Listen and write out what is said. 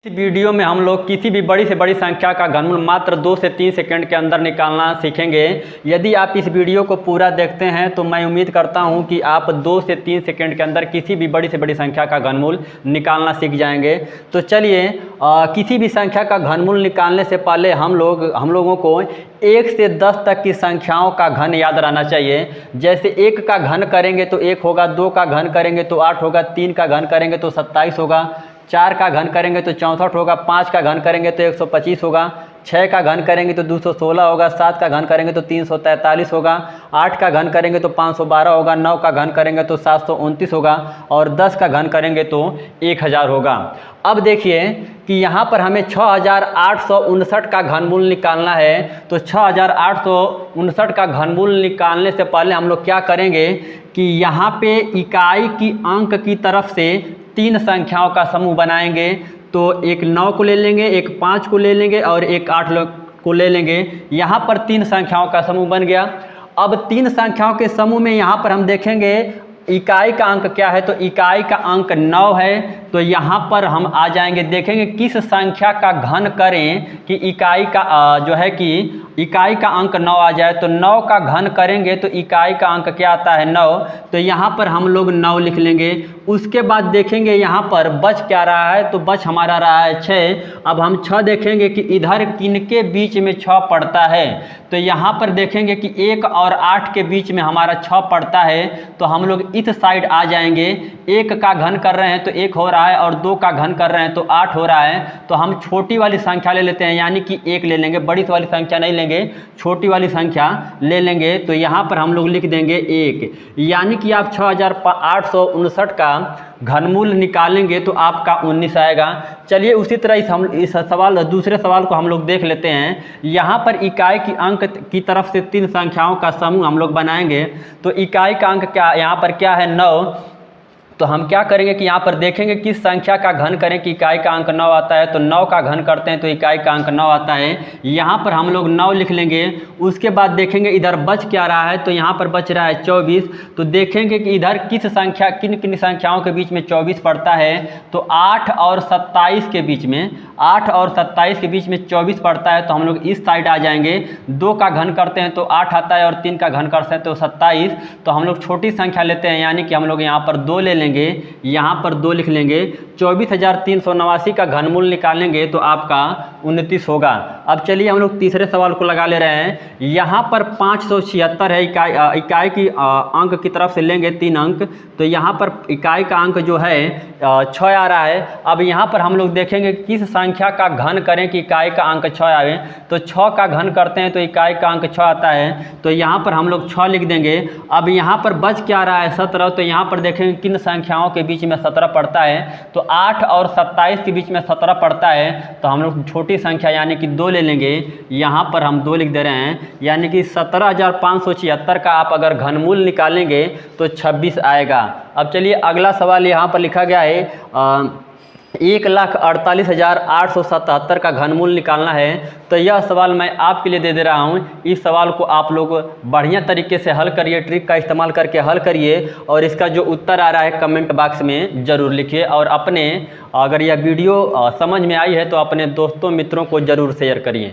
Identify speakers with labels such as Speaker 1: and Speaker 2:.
Speaker 1: इस वीडियो में हम लोग किसी भी बड़ी से बड़ी संख्या का घनमूल मात्र 2 से 3 सेकंड के अंदर निकालना सीखेंगे। यदि आप इस वीडियो को पूरा देखते हैं तो मैं उम्मीद करता हूं कि आप 2 से 3 सेकंड के अंदर किसी भी बड़ी से बड़ी संख्या का घनमूल निकालना सीख जाएंगे। तो चलिए किसी भी संख्या का घनमूल निकालने से पहले हम लोगों को 1 से 10 तक की संख्याओं का घन याद रहना चाहिए। जैसे 1 का घन करेंगे तो 1 होगा, 2 का घन करेंगे तो 8 होगा, 3 का घन करेंगे तो 27 होगा, 4 का घन करेंगे तो 64 होगा, 5 का घन करेंगे तो 125 होगा, 6 का घन करेंगे तो 216 होगा, 7 का घन करेंगे तो 343 होगा, 8 का घन करेंगे तो 512 होगा, 9 का घन करेंगे तो 729 होगा और 10 का घन करेंगे तो 1000 होगा। अब देखिए कि यहाँ पर हमें 6859 का घनमूल निकालना है। तो 6859 का घनमूल निकालने से पहले हम लोग क्या करेंगे कि यहाँ पे इकाई की अंक की तरफ से 3 संख्याओं का समूह बनाएंगे। तो एक 9 को ले लेंगे, एक 5 को ले लेंगे और एक 8 को ले लेंगे। यहाँ पर 3 संख्याओं का समूह बन गया। अब 3 संख्याओं के समूह में यहाँ पर हम देखेंगे इकाई का अंक क्या है। तो इकाई का अंक 9 है। तो यहाँ पर हम आ जाएंगे, देखेंगे किस संख्या का घन करें कि इकाई का जो है कि इकाई का अंक 9 आ जाए। तो 9 का घन करेंगे तो इकाई का अंक क्या आता है 9। तो यहाँ पर हम लोग 9 लिख लेंगे। उसके बाद देखेंगे यहाँ पर बच क्या रहा है। तो बच हमारा रहा है 6। अब हम 6 देखेंगे कि इधर किनके बीच में 6 पड़ता है। तो यहाँ पर देखेंगे कि 1 और 8 के बीच में हमारा 6 पड़ता है। तो हम लोग इस साइड आ जाएंगे। 1 का घन कर रहे हैं तो 1 हो रहा है और 2 का घन कर रहे हैं तो 8 हो रहा है। तो हम छोटी वाली संख्या ले लेते हैं, यानी कि 1 ले लेंगे, बड़ी वाली संख्या नहीं लेंगे, छोटी वाली संख्या ले लेंगे। तो यहाँ पर हम लोग लिख देंगे 1, यानी कि आप 6859 का घनमूल निकालेंगे तो आपका 19 आएगा। चलिए उसी तरह इस दूसरे सवाल को हम लोग देख लेते हैं। यहाँ पर इकाई की अंक की तरफ से 3 संख्याओं का समूह हम लोग बनाएंगे। तो इकाई का अंक क्या यहाँ पर क्या है 9। तो हम क्या करेंगे कि यहाँ पर देखेंगे किस संख्या का घन करें कि इकाई का अंक 9 आता है। तो 9 का घन करते हैं तो इकाई का अंक 9 आता है। यहाँ पर हम लोग 9 लिख लेंगे। उसके बाद देखेंगे इधर बच क्या रहा है। तो यहाँ पर बच रहा है 24। तो देखेंगे कि इधर किन किन संख्याओं के बीच में 24 पड़ता है। तो 8 और 27 के बीच में 24 पड़ता है। तो हम लोग इस साइड आ जाएंगे। 2 का घन करते हैं तो 8 आता है और 3 का घन करते हैं तो 27। तो हम लोग छोटी संख्या लेते हैं, यानी कि हम लोग यहाँ पर 2 ले लेंगे। यहाँ पर 2 लिख लेंगे। 24,389 का घनमूल निकालेंगे तो आपका 29 होगा। अब चलिए हम लोग तीसरे सवाल को लगा ले रहे हैं। यहाँ पर 576 है। इकाई की अंक की तरफ से लेंगे 3 अंक। तो यहाँ पर इकाई का अंक जो है 6 आ रहा है। अब यहाँ पर हम लोग देखेंगे किस संख्या का घन करें कि इकाई का अंक 6 आए। तो 6 का घन करते हैं तो इकाई का अंक 6 आता है। तो यहाँ पर हम लोग 6 लिख देंगे। अब यहाँ पर बच क्या रहा है 17। तो यहाँ पर देखेंगे किन संख्याओं के बीच में 17 पड़ता है। तो 8 और 27 के बीच में 17 पड़ता है। तो हम लोग छोटी संख्या यानी कि 2 ले लेंगे। यहाँ पर हम 2 लिख दे रहे हैं, यानी कि 17,576 का आप अगर घनमूल निकालेंगे तो 26 आएगा। अब चलिए अगला सवाल यहाँ पर लिखा गया है 1,48,877 का घनमूल निकालना है। तो यह सवाल मैं आपके लिए दे रहा हूँ। इस सवाल को आप लोग बढ़िया तरीके से हल करिए, ट्रिक का इस्तेमाल करके हल करिए और इसका जो उत्तर आ रहा है कमेंट बॉक्स में ज़रूर लिखिए। और अपने अगर यह वीडियो समझ में आई है तो अपने दोस्तों मित्रों को ज़रूर शेयर करिए।